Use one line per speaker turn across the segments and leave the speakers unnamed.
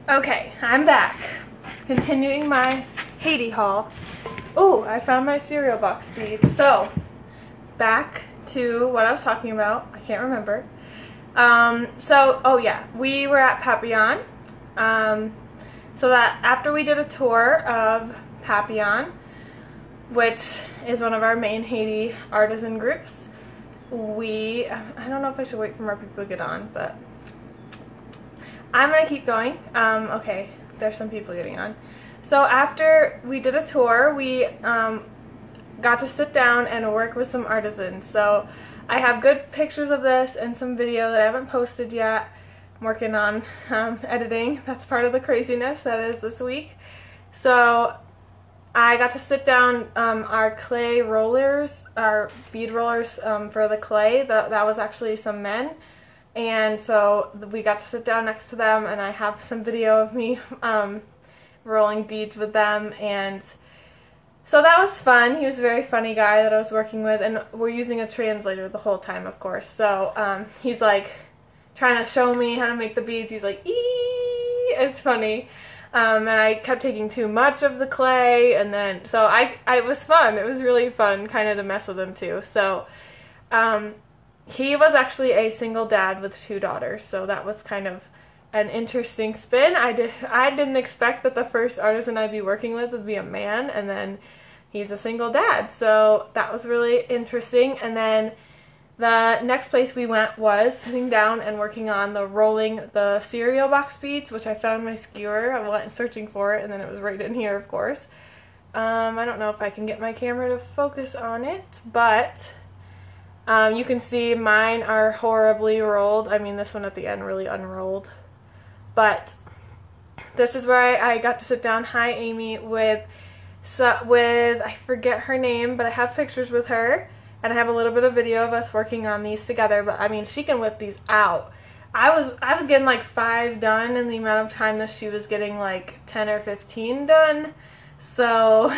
Okay, I'm back. Continuing my Haiti haul. Oh, I found my cereal box beads. So, back to what I was talking about. I can't remember. Oh yeah, we were at Papillon. So that after we did a tour of Papillon, which is one of our main Haiti artisan groups, I don't know if I should wait for more people to get on, but I'm gonna keep going. Okay, there's some people getting on. So after we did a tour, we got to sit down and work with some artisans. So I have good pictures of this and some video that I haven't posted yet. I'm working on editing. That's part of the craziness that is this week. So I got to sit down our clay rollers, our bead rollers for the clay. That was actually some men. And so we got to sit down next to them, and I have some video of me rolling beads with them, and so that was fun. He was a very funny guy that I was working with, and we're using a translator the whole time, of course. So he's like trying to show me how to make the beads. He's like, "Ee!" It's funny. And I kept taking too much of the clay, and then so it was fun. It was really fun, kind of to mess with him too. So he was actually a single dad with 2 daughters, so that was kind of an interesting spin. I didn't expect that the first artisan I'd be working with would be a man, and then he's a single dad, so that was really interesting. And then the next place we went was sitting down and working on rolling the cereal box beads, which I found my skewer. I went searching for it, and then it was right in here, of course. I don't know if I can get my camera to focus on it, but you can see mine are horribly rolled. I mean, this one at the end really unrolled. But this is where I got to sit down. Hi, Amy, with I forget her name, but I have pictures with her, and I have a little bit of video of us working on these together. But I mean, she can whip these out. I was getting like 5 done in the amount of time that she was getting like 10 or 15 done. So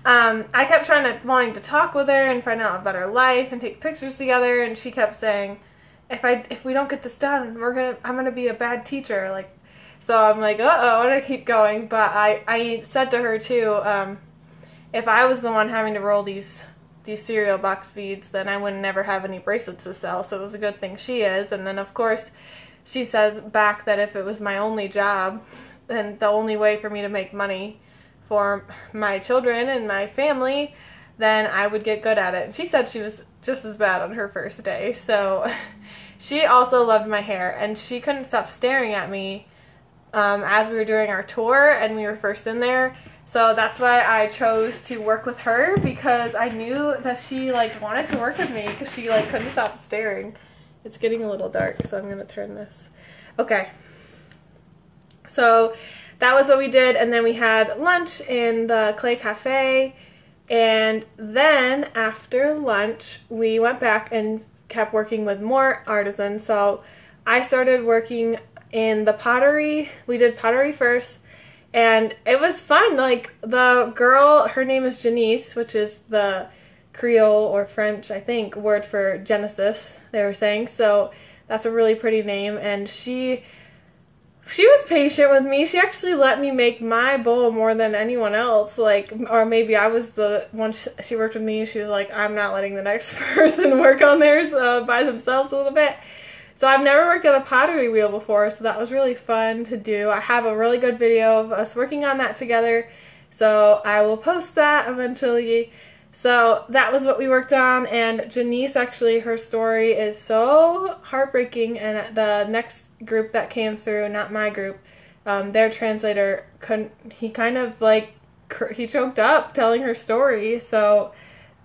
I kept wanting to talk with her and find out about her life and take pictures together, and she kept saying, if we don't get this done, I'm gonna be a bad teacher. Like, so I'm like, uh-oh, I'm gonna keep going. But I said to her too, if I was the one having to roll these cereal box beads, then I would never have any bracelets to sell. So it was a good thing she is. And then of course she says back that if it was my only job, then the only way for me to make money for my children and my family, then I would get good at it. She said she was just as bad on her first day. So she also loved my hair, and she couldn't stop staring at me as we were doing our tour and we were first in there. So that's why I chose to work with her, because I knew that she like wanted to work with me because she like couldn't stop staring. It's getting a little dark, so I'm gonna turn this. Okay. So that was what we did, and then we had lunch in the Clay Cafe, and then after lunch we went back and kept working with more artisans. So I started working in the pottery. We did pottery first, and it was fun. Like, the girl, her name is Janice, which is the Creole or French, I think, word for Genesis, they were saying. So that's a really pretty name, and she was patient with me. She actually let me make my bowl more than anyone else, like, or maybe I was the one. She worked with me. She was like, I'm not letting the next person work on theirs by themselves a little bit. So I've never worked on a pottery wheel before, so that was really fun to do. I have a really good video of us working on that together, so I will post that eventually. So that was what we worked on, and Janice, actually, her story is so heartbreaking, and the next group that came through, not my group, their translator couldn't, he kind of like, he choked up telling her story. So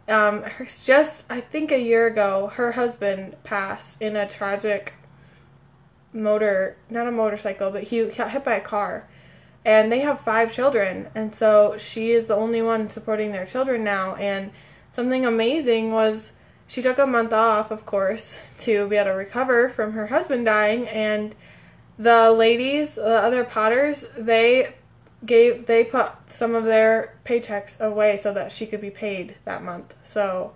I think a year ago, her husband passed in a tragic not a motorcycle, but he got hit by a car. And they have 5 children, and so she is the only one supporting their children now. And something amazing was she took a month off, of course, to be able to recover from her husband dying. And the ladies, the other potters, they put some of their paychecks away so that she could be paid that month. So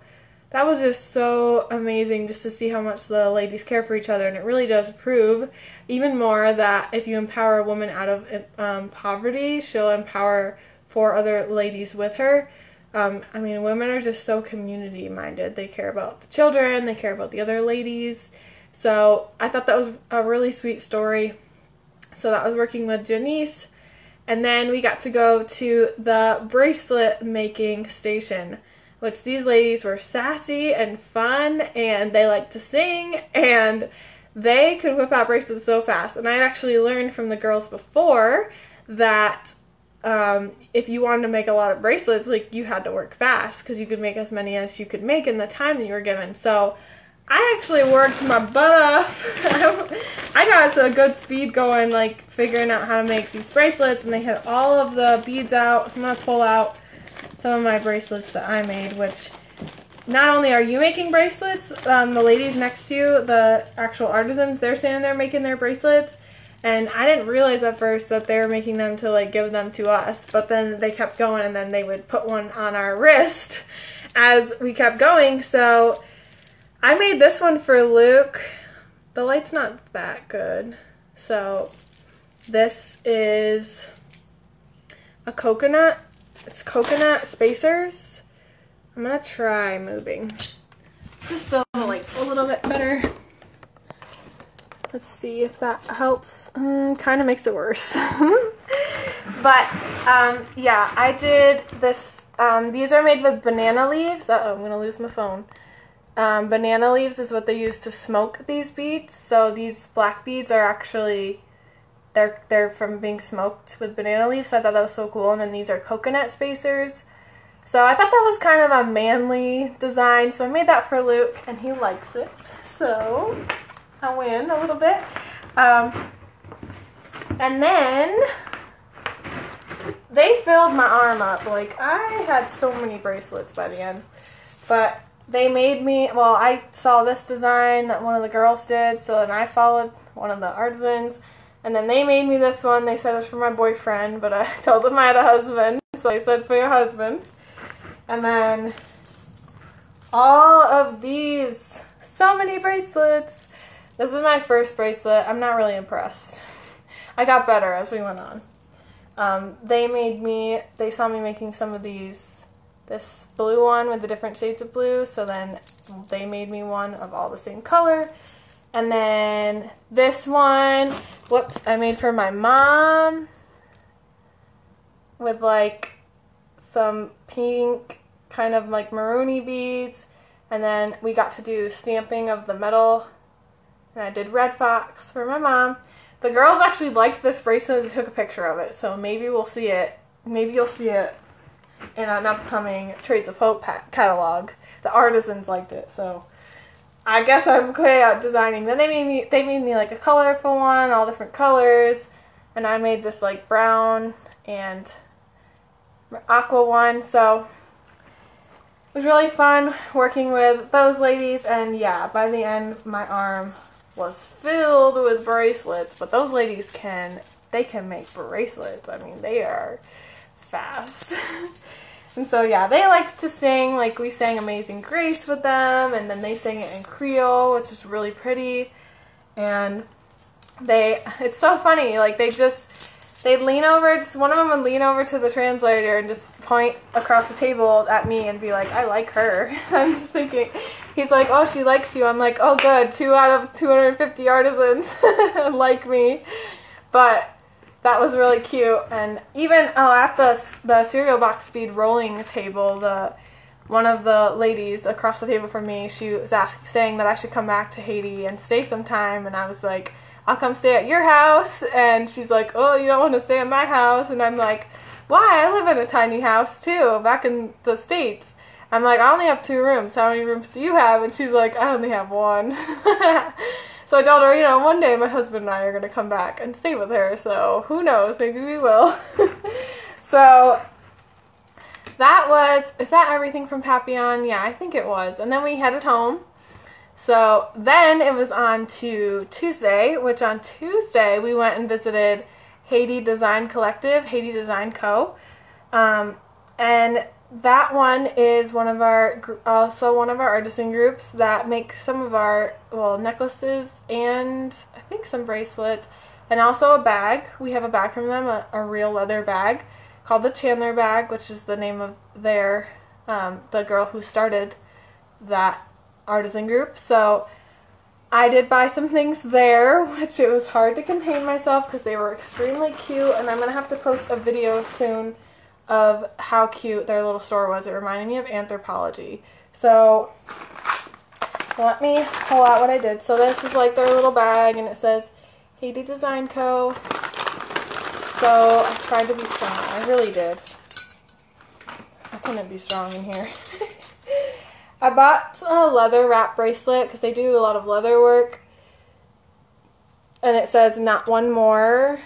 that was just so amazing just to see how much the ladies care for each other, and it really does prove even more that if you empower a woman out of poverty, she'll empower 4 other ladies with her. I mean, women are just so community minded. They care about the children, they care about the other ladies. So I thought that was a really sweet story. So that was working with Janice. And then we got to go to the bracelet making station, which these ladies were sassy and fun, and they liked to sing, and they could whip out bracelets so fast. And I actually learned from the girls before that if you wanted to make a lot of bracelets, like, you had to work fast because you could make as many as you could make in the time that you were given. So I actually worked my butt off. I got a good speed going, like, figuring out how to make these bracelets, and they had all of the beads out. So I'm going to pull out some of my bracelets that I made, which not only are you making bracelets, the ladies next to you, the actual artisans, they're standing there making their bracelets, and I didn't realize at first that they were making them to, like, give them to us, but then they kept going, and then they would put one on our wrist as we kept going. So I made this one for Luke. The light's not that good. So this is a coconut. It's coconut spacers. I'm gonna try moving just so the light's a little bit better. Let's see if that helps. Kind of makes it worse. But yeah, I did this. These are made with banana leaves. Uh-oh, I'm gonna lose my phone. Banana leaves is what they use to smoke these beads. So these black beads are actually, they're from being smoked with banana leaves. So I thought that was so cool. And then these are coconut spacers. So I thought that was kind of a manly design. So I made that for Luke, and he likes it. So I win a little bit. And then they filled my arm up. Like, I had so many bracelets by the end. But they made me, well, I saw this design that one of the girls did, so then I followed one of the artisans, and then they made me this one. They said it was for my boyfriend, but I told them I had a husband, so they said for your husband. And then all of these, so many bracelets. This is my first bracelet. I'm not really impressed. I got better as we went on. They saw me making some of these, this blue one with the different shades of blue, so then they made me one of all the same color. And then this one, whoops, I made for my mom with like some pink kind of like maroony beads, and then we got to do stamping of the metal, and I did Red Fox for my mom. The girls actually liked this bracelet. They took a picture of it, so maybe we'll see it. Maybe you'll see it in an upcoming Trades of Hope catalog. The artisans liked it, so I guess I'm okay at designing. Then they made me like a colorful one, all different colors, and I made this like brown and aqua one. So it was really fun working with those ladies, and yeah, by the end my arm was filled with bracelets. But those ladies can make bracelets. I mean, they are fast. And so yeah, they liked to sing. Like, we sang Amazing Grace with them, and then they sang it in Creole, which is really pretty. And it's so funny, like they'd lean over, one of them would lean over to the translator and just point across the table at me and be like, I like her. I'm just thinking, he's like, oh, she likes you. I'm like, oh good, 2 out of 250 artisans like me. But that was really cute. And even at the cereal box speed rolling table, one of the ladies across the table from me, she was saying that I should come back to Haiti and stay sometime, and I was like, I'll come stay at your house. And she's like, oh, you don't want to stay at my house? And I'm like, why? I live in a tiny house too, back in the States. I'm like, I only have 2 rooms. How many rooms do you have? And she's like, I only have 1. So I told her, one day my husband and I are going to come back and stay with her. So who knows? Maybe we will. So is that everything from Papillon? Yeah, I think it was. And then we headed home. So then it was on to Tuesday, which on Tuesday we went and visited Haiti Design Collective, Haiti Design Co. And that one is one of our artisan groups that make some of our necklaces and I think some bracelets and also a bag. We have a bag from them, a real leather bag called the Chandler bag, which is the name of their the girl who started that artisan group. So I did buy some things there, which it was hard to contain myself because they were extremely cute, and I'm going to have to post a video soon of how cute their little store was. It reminded me of Anthropologie. So let me pull out what I did. So this is like their little bag, and it says Haiti Design Co. So I tried to be strong. I really did. I couldn't be strong in here. I bought a leather wrap bracelet because they do a lot of leather work. And it says not one more.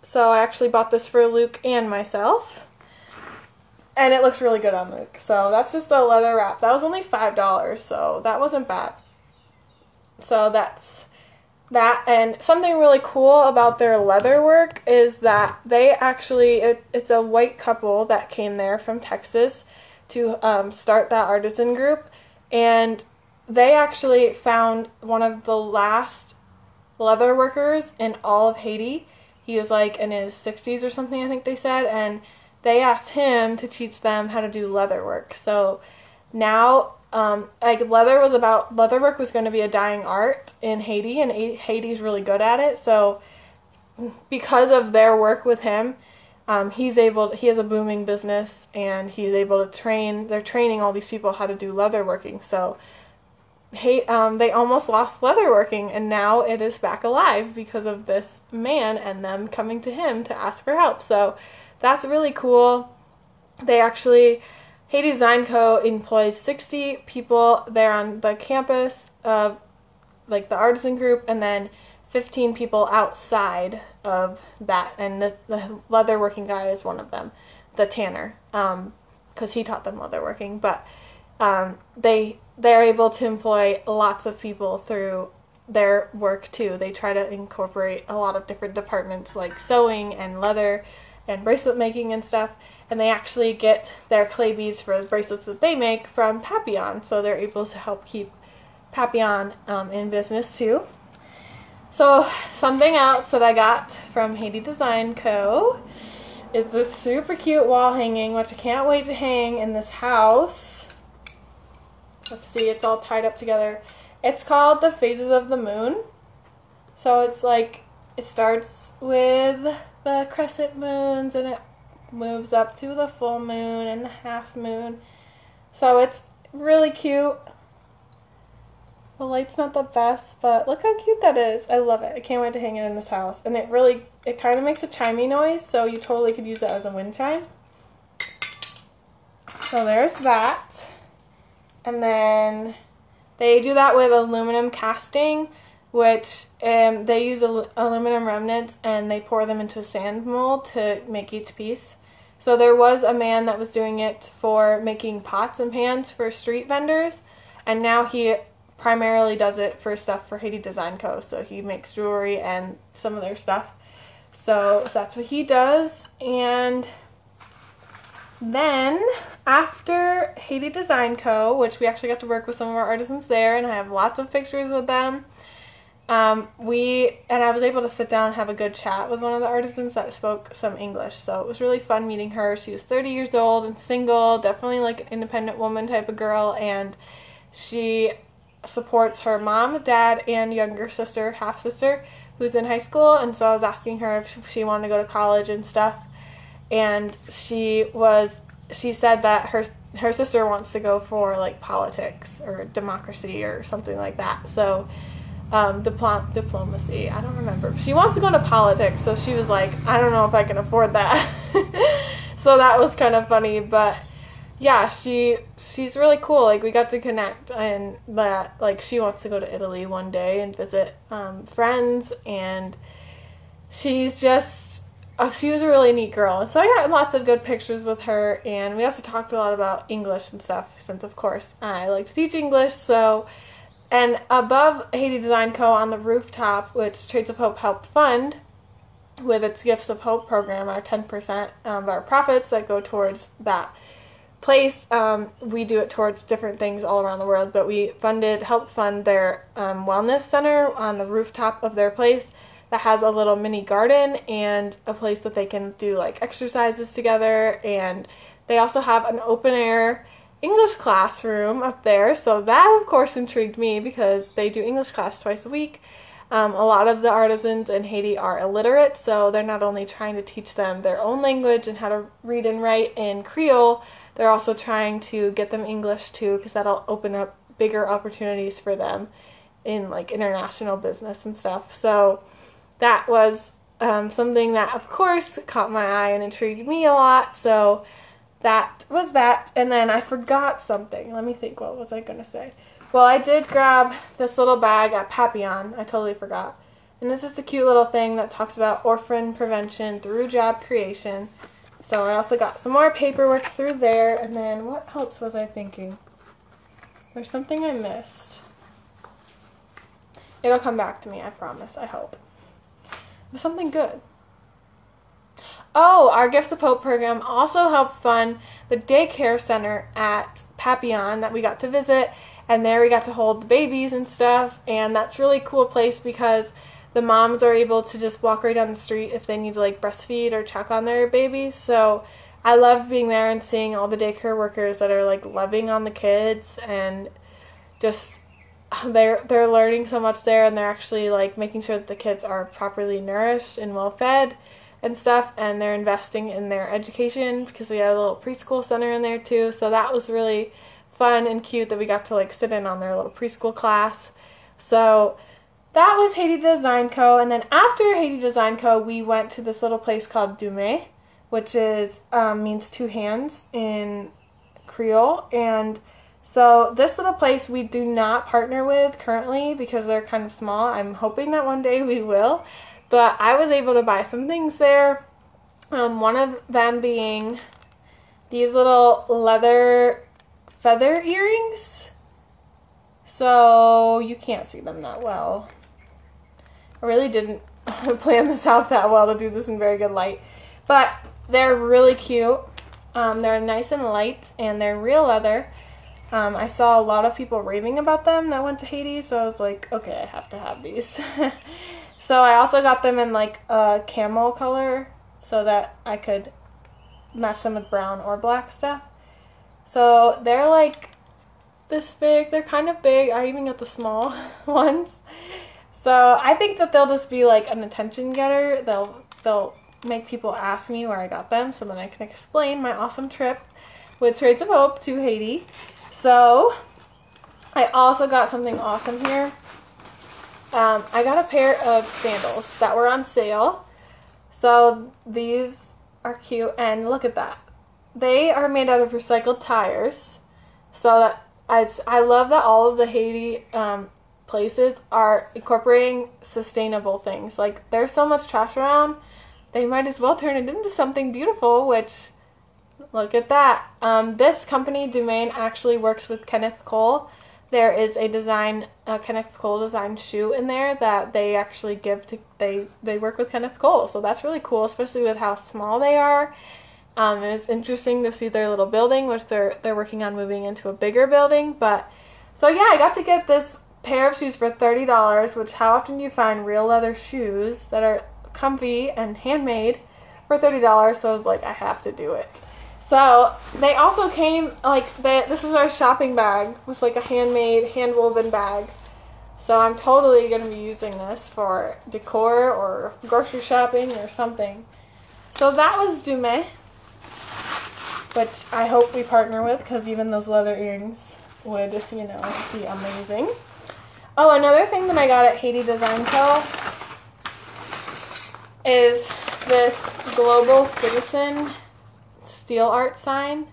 So I actually bought this for Luke and myself. And it looks really good on Luke. So that's just a leather wrap. That was only $5, so that wasn't bad. So that's that. And something really cool about their leather work is that they actually, it's a white couple that came there from Texas to start that artisan group, and they actually found one of the last leather workers in all of Haiti. He was like in his 60s or something, I think they said, and they asked him to teach them how to do leather work. So now leather work was going to be a dying art in Haiti, and Haiti's really good at it. So because of their work with him, he has a booming business, and he's able to they're training all these people how to do leatherworking. So they almost lost leatherworking, and now it is back alive because of this man and them coming to him to ask for help. So that's really cool. Haiti Design Co. employs 60 people there on the campus of like the artisan group, and then 15 people outside of that, and the leatherworking guy is one of them, the tanner, because he taught them leatherworking. But they're able to employ lots of people through their work too. They try to incorporate a lot of different departments like sewing and leather and bracelet making and stuff, and they actually get their clay beads for the bracelets that they make from Papillon, so they're able to help keep Papillon in business too. So something else that I got from Haiti Design Co. is this super cute wall hanging, which I can't wait to hang in this house. Let's see, it's all tied up together. It's called the Phases of the Moon. So it's like, it starts with the crescent moons, and it moves up to the full moon and the half moon. So it's really cute. The light's not the best, but look how cute that is. I love it. I can't wait to hang it in this house. And it kind of makes a chimey noise, so you totally could use it as a wind chime. So there's that. And then they do that with aluminum casting, which they use aluminum remnants, and they pour them into a sand mold to make each piece. So there was a man that was doing it for making pots and pans for street vendors, and now he primarily does it for stuff for Haiti Design Co. So he makes jewelry and some of their stuff. So that's what he does. And then after Haiti Design Co., which we actually got to work with some of our artisans there, and I have lots of pictures with them, I was able to sit down and have a good chat with one of the artisans that spoke some English. So it was really fun meeting her. She was 30 years old and single, definitely like an independent woman type of girl, and she supports her mom, dad, and younger sister, half-sister, who's in high school. And so I was asking her if she wanted to go to college and stuff, and she said that her sister wants to go for like politics or democracy or something like that. So diplomacy, I don't remember. She wants to go into politics, so she was like, I don't know if I can afford that. So that was kind of funny, but yeah, she's really cool. Like, we got to connect, and that, like, she wants to go to Italy one day and visit friends, and she was a really neat girl. And so I got lots of good pictures with her, and we also talked a lot about English and stuff, since of course I like to teach English. So, and above Haiti Design Co. on the rooftop, which Trades of Hope helped fund with its Gifts of Hope program, our 10% of our profits that go towards that place, we do it towards different things all around the world, but we helped fund their wellness center on the rooftop of their place that has a little mini garden and a place that they can do like exercises together. And they also have an open air English classroom up there, so that of course intrigued me because they do English class twice a week. A lot of the artisans in Haiti are illiterate, so they're not only trying to teach them their own language and how to read and write in Creole, they're also trying to get them English too, because that'll open up bigger opportunities for them in like international business and stuff. So that was something that of course caught my eye and intrigued me a lot. So that was that. And then I forgot something. Let me think, what was I going to say? Well, I did grab this little bag at Papillon. I totally forgot. And this is a cute little thing that talks about orphan prevention through job creation. So I also got some more paperwork through there. And then what else was I thinking? There's something I missed. It'll come back to me, I promise, I hope. It was something good. Oh, our Gifts of Hope program also helped fund the daycare center at Papillon that we got to visit, and there we got to hold the babies and stuff, and that's a really cool place because the moms are able to just walk right down the street if they need to like breastfeed or check on their babies. So I loved being there and seeing all the daycare workers that are like loving on the kids, and just they're learning so much there, and they're actually like making sure that the kids are properly nourished and well fed and stuff, and they're investing in their education because we had a little preschool center in there too. So that was really fun and cute that we got to like sit in on their little preschool class. So that was Haiti Design Co. And then after Haiti Design Co., we went to this little place called Dume, which is means two hands in Creole. And so this little place we do not partner with currently because they're kind of small. I'm hoping that one day we will. But I was able to buy some things there. One of them being these little leather feather earrings. So you can't see them that well. I really didn't plan this out that well to do this in very good light. But they're really cute. They're nice and light, and they're real leather. I saw a lot of people raving about them that went to Haiti, so I was like, okay, I have to have these. So I also got them in like a camel color so that I could match them with brown or black stuff. So they're like this big. They're kind of big. I even got the small ones. So I think that they'll just be like an attention getter. They'll make people ask me where I got them, so then I can explain my awesome trip with Trades of Hope to Haiti. So I also got something awesome here. I got a pair of sandals that were on sale. So these are cute, and look at that. They are made out of recycled tires. So that I love that all of the Haiti places are incorporating sustainable things. Like, there's so much trash around, they might as well turn it into something beautiful, which, look at that. This company, Dumaine, actually works with Kenneth Cole. There is a Kenneth Cole design shoe in there that they actually give to, they work with Kenneth Cole. So that's really cool, especially with how small they are. It's interesting to see their little building, which they're working on moving into a bigger building. But, so yeah, I got to get this pair of shoes for $30, which how often do you find real leather shoes that are comfy and handmade for $30? So I was like, I have to do it. So they also came, like, this is our shopping bag. It was like a handmade, hand-woven bag. So I'm totally going to be using this for decor or grocery shopping or something. So that was Dume, which I hope we partner with, because even those leather earrings would, you know, be amazing. Oh, another thing that I got at Haiti Design Co. is this Global Citizen steel art sign.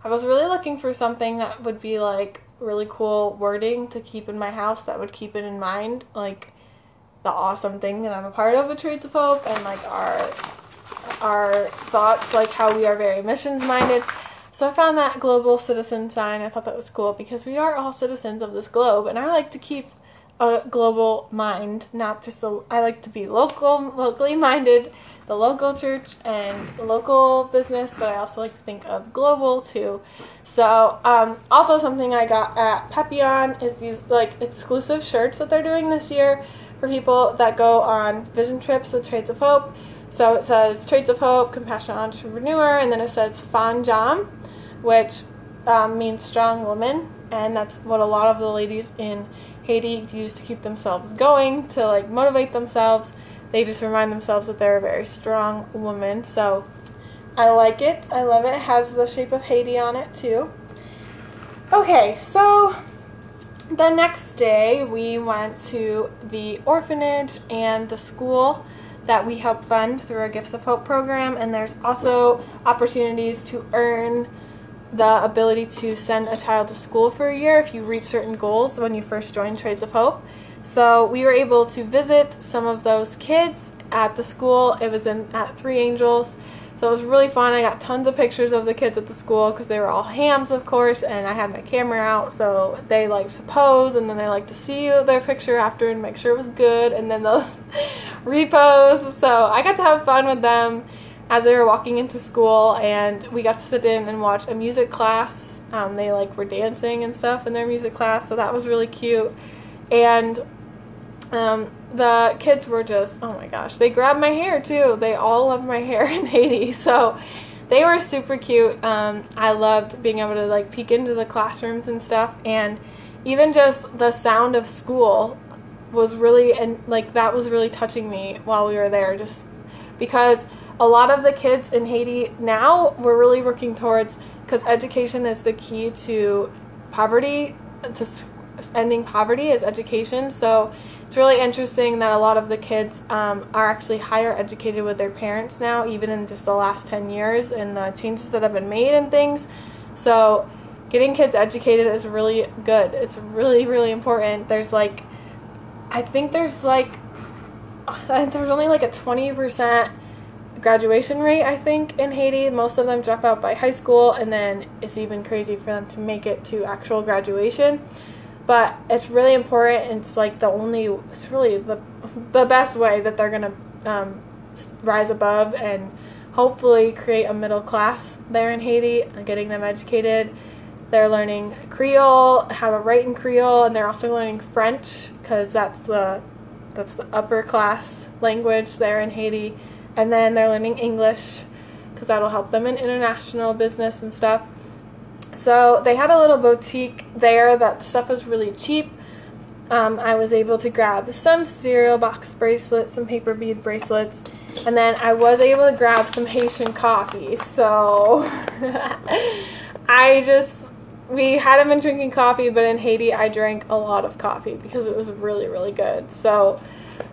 I was really looking for something that would be like really cool wording to keep in my house that would keep it in mind, like the awesome thing that I'm a part of with Trades of Hope, and like our thoughts, like how we are very missions minded. So I found that Global Citizen sign. I thought that was cool because we are all citizens of this globe, and I like to keep a global mind, not just I like to be locally minded, the local church and local business, but I also like to think of global too. So also something I got at Papillon is these like exclusive shirts that they're doing this year for people that go on vision trips with Trades of Hope. So it says Trades of Hope, Compassionate Entrepreneur, and then it says Fan Jam, which means strong woman, and that's what a lot of the ladies in Haiti use to keep themselves going, to like motivate themselves. They just remind themselves that they're a very strong woman. So I like it. I love it. It has the shape of Haiti on it too. Okay, so the next day we went to the orphanage and the school that we help fund through our Gifts of Hope program, and there's also opportunities to earn the ability to send a child to school for a year if you reach certain goals when you first join Trades of Hope. So we were able to visit some of those kids at the school. It was at Three Angels, so it was really fun. I got tons of pictures of the kids at the school because they were all hams, of course, and I had my camera out, so they like to pose, and then they like to see their picture after and make sure it was good, and then they'll repose. So I got to have fun with them as they were walking into school, and we got to sit in and watch a music class. They like were dancing and stuff in their music class, so that was really cute. And the kids were just, oh my gosh, they grabbed my hair too. They all love my hair in Haiti, so they were super cute. I loved being able to like peek into the classrooms and stuff, and even just the sound of school was really, and like that was really touching me while we were there, just because a lot of the kids in Haiti now, we're really working towards, because education is the key to poverty, to ending poverty is education. So it's really interesting that a lot of the kids are actually higher educated with their parents now, even in just the last 10 years, and the changes that have been made and things. So getting kids educated is really good. It's really, really important. There's like, I think there's only like a 20% graduation rate, I think, in Haiti. Most of them drop out by high school, and then it's even crazy for them to make it to actual graduation. But it's really important. It's like it's really the best way that they're going to rise above and hopefully create a middle class there in Haiti, getting them educated. They're learning Creole, how to write in Creole, and they're also learning French, because that's the upper class language there in Haiti. And then they're learning English, because that'll help them in international business and stuff. So they had a little boutique there that the stuff was really cheap. I was able to grab some cereal box bracelets, some paper bead bracelets, and then I was able to grab some Haitian coffee. So we hadn't been drinking coffee, but in Haiti I drank a lot of coffee because it was really, really good. So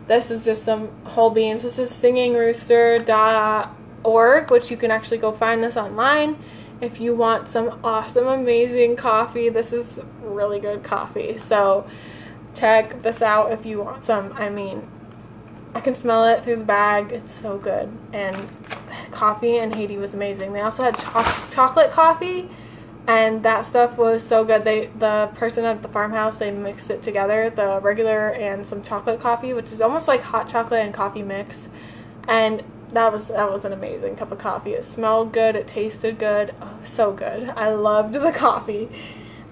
this is just some whole beans. This is singingrooster.org, which you can actually go find this online if you want some awesome, amazing coffee. This is really good coffee. So check this out if you want some. I mean, I can smell it through the bag. It's so good. And coffee in Haiti was amazing. They also had chocolate coffee, and that stuff was so good. The person at the farmhouse, they mixed it together, the regular and some chocolate coffee, which is almost like hot chocolate and coffee mix. And that was an amazing cup of coffee. It smelled good. It tasted good. Oh, so good. I loved the coffee.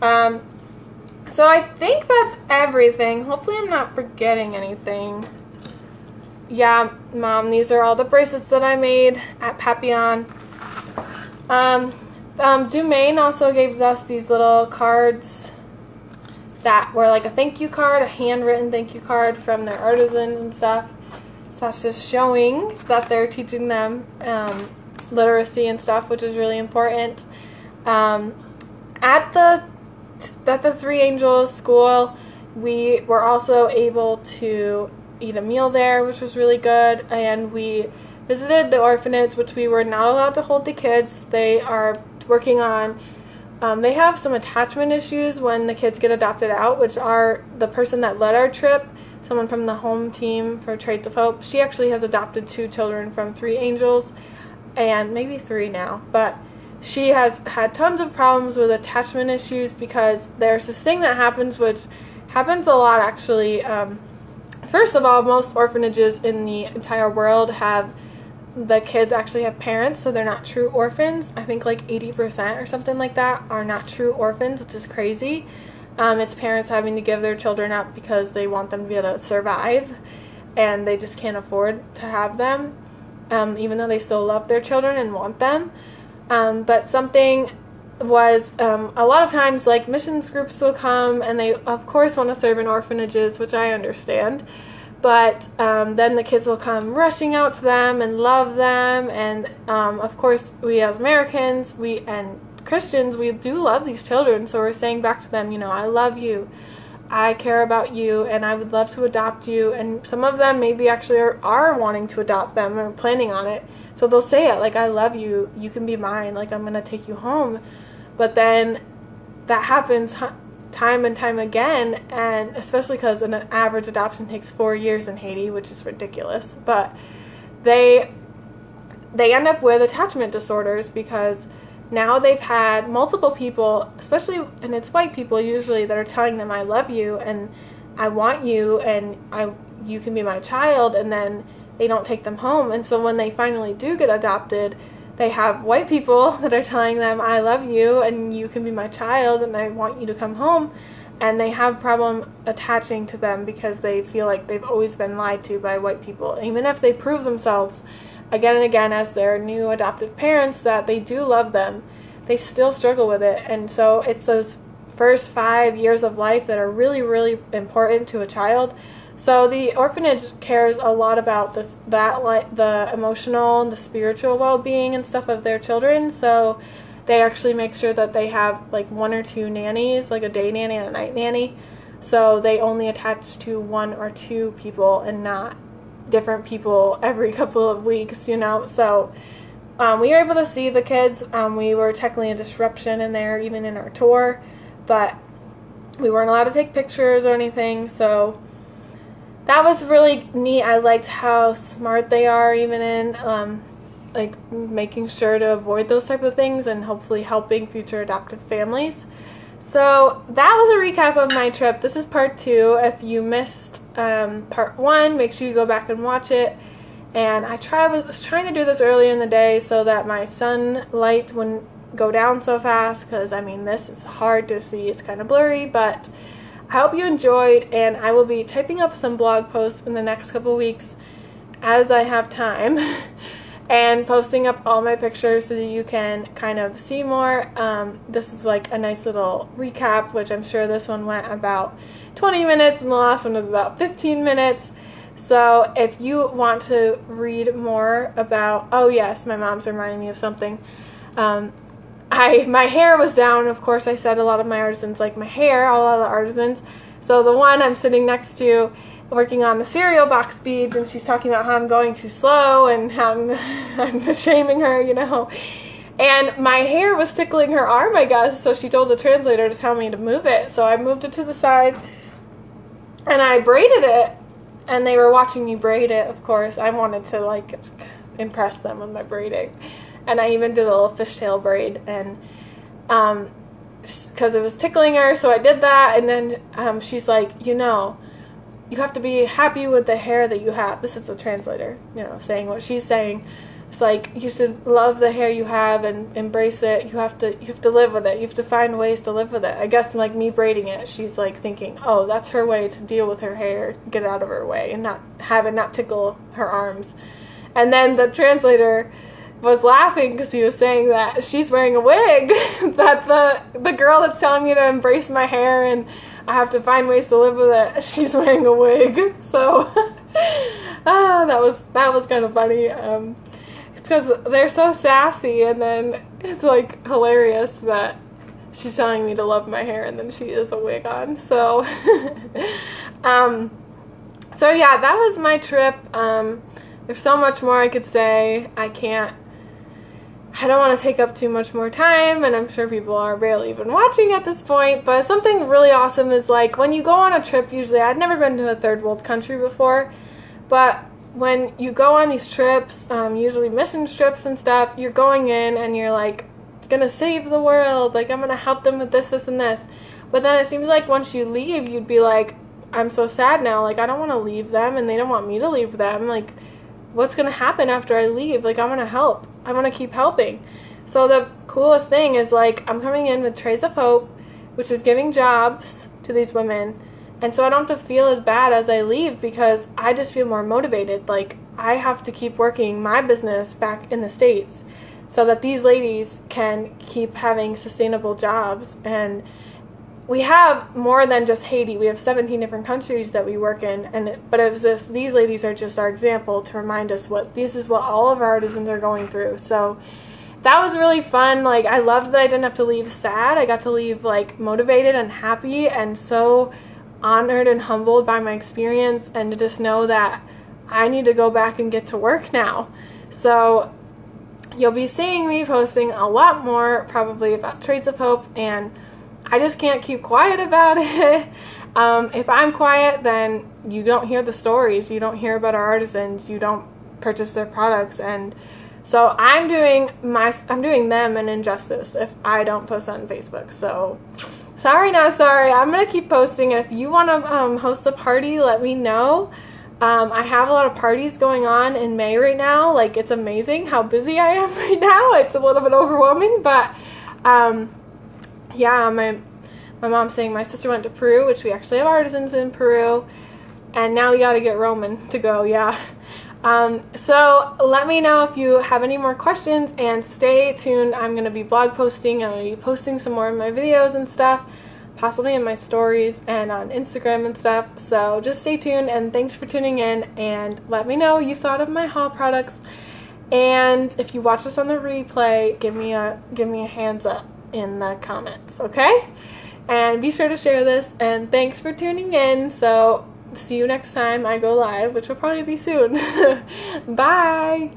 So I think that's everything. Hopefully I'm not forgetting anything. Yeah, Mom, these are all the bracelets that I made at Papillon. Dumaine also gave us these little cards that were like a thank you card, a handwritten thank you card from their artisans and stuff. So that's just showing that they're teaching them literacy and stuff, which is really important. At the Three Angels school, we were also able to eat a meal there, which was really good, and we visited the orphanage, which we were not allowed to hold the kids. They are working on, they have some attachment issues when the kids get adopted out, which are the person that led our trip, someone from the home team for Trades of Hope. She actually has adopted 2 children from Three Angels, and maybe 3 now, but she has had tons of problems with attachment issues because there's this thing that happens, which happens a lot actually. First of all, most orphanages in the entire world have the kids actually have parents, so they're not true orphans. I think like 80% or something like that are not true orphans, which is crazy. It's parents having to give their children up because they want them to be able to survive, and they just can't afford to have them, even though they still love their children and want them. But something was, a lot of times, like, missions groups will come, and they, of course, want to serve in orphanages, which I understand. But then the kids will come rushing out to them and love them. And, of course, we as Americans, and Christians, we do love these children. So we're saying back to them, you know, I love you. I care about you, and I would love to adopt you. And some of them maybe actually are wanting to adopt them or planning on it. So they'll say it, like, I love you. You can be mine. Like, I'm going to take you home. But then that happens time and time again, and especially because an average adoption takes 4 years in Haiti, which is ridiculous. But they end up with attachment disorders because now they've had multiple people, especially, and it's white people usually, that are telling them I love you and I want you and you can be my child, and then they don't take them home. And so when they finally do get adopted, they have white people that are telling them, I love you and you can be my child and I want you to come home. And they have a problem attaching to them because they feel like they've always been lied to by white people. Even if they prove themselves again and again as their new adoptive parents that they do love them, they still struggle with it. And so it's those first 5 years of life that are really, really important to a child. So the orphanage cares a lot about the emotional and the spiritual well-being and stuff of their children. So they actually make sure that they have like 1 or 2 nannies, like a day nanny and a night nanny. So they only attach to 1 or 2 people and not different people every couple of weeks, you know. So we were able to see the kids. We were technically a disruption in there, even in our tour, but we weren't allowed to take pictures or anything. So that was really neat. I liked how smart they are, even in like making sure to avoid those type of things and hopefully helping future adoptive families. So that was a recap of my trip. This is part 2. If you missed part 1, make sure you go back and watch it. And I was trying to do this early in the day so that my sunlight wouldn't go down so fast, because I mean, this is hard to see. It's kind of blurry, but I hope you enjoyed, and I will be typing up some blog posts in the next couple weeks as I have time and posting up all my pictures so that you can kind of see more. This is like a nice little recap, which I'm sure this one went about 20 minutes and the last one was about 15 minutes. So if you want to read more about, oh yes, my mom's reminding me of something. My hair was down, of course. I said a lot of my artisans like my hair, a lot of the artisans. So the one I'm sitting next to working on the cereal box beads, and she's talking about how I'm going too slow and how I'm shaming her, you know. And my hair was tickling her arm, I guess, so she told the translator to tell me to move it. So I moved it to the side and I braided it, and they were watching me braid it, of course. I wanted to like impress them with my braiding. And I even did a little fishtail braid, and because it was tickling her, so I did that. And then she's like, you know, you have to be happy with the hair that you have. This is the translator, you know, saying what she's saying. It's like, you should love the hair you have and embrace it. You have to live with it. You have to find ways to live with it. I guess like me braiding it, she's like thinking, oh, that's her way to deal with her hair, get it out of her way, and not have it not tickle her arms. And then the translator was laughing because he was saying that she's wearing a wig, that the girl that's telling me to embrace my hair and I have to find ways to live with it, she's wearing a wig. So that was kind of funny. It's because they're so sassy, and then it's like hilarious that she's telling me to love my hair and then she has a wig on. So so yeah, that was my trip. There's so much more I could say. I don't want to take up too much more time, and I'm sure people are barely even watching at this point, but something really awesome is like when you go on a trip, usually I'd never been to a third world country before, but when you go on these trips, usually mission trips and stuff, you're going in and you're like, it's gonna save the world, like I'm gonna help them with this, this, and this. But then it seems like once you leave, you'd be like, I'm so sad now, like I don't want to leave them and they don't want me to leave them, like what's going to happen after I leave? Like, I want to help. I want to keep helping. So the coolest thing is, like, I'm coming in with Trays of Hope, which is giving jobs to these women. And so I don't have to feel as bad as I leave, because I just feel more motivated. Like, I have to keep working my business back in the States so that these ladies can keep having sustainable jobs. And we have more than just Haiti. We have 17 different countries that we work in. But it was just, these ladies are just our example to remind us this is what all of our artisans are going through. So that was really fun. Like, I loved that I didn't have to leave sad. I got to leave, like, motivated and happy and so honored and humbled by my experience, and to just know that I need to go back and get to work now. So you'll be seeing me posting a lot more probably about Trays of Hope, and I just can't keep quiet about it. If I'm quiet, then you don't hear the stories, you don't hear about our artisans, you don't purchase their products, and so I'm doing them an injustice if I don't post on Facebook. So sorry, not sorry. I'm gonna keep posting, and if you want to host a party, let me know. I have a lot of parties going on in May right now. Like, it's amazing how busy I am right now. It's a little bit overwhelming, but yeah, my mom's saying my sister went to Peru, which we actually have artisans in Peru, and now we gotta get Roman to go. Yeah. So let me know if you have any more questions, and stay tuned. I'm going to be blog posting. I'm going to be posting some more of my videos and stuff, possibly in my stories and on Instagram and stuff. So just stay tuned, and thanks for tuning in, and let me know what you thought of my haul products. And if you watch this on the replay, give me a hands up in the comments, okay? And be sure to share this, and thanks for tuning in. So see you next time I go live, which will probably be soon. Bye!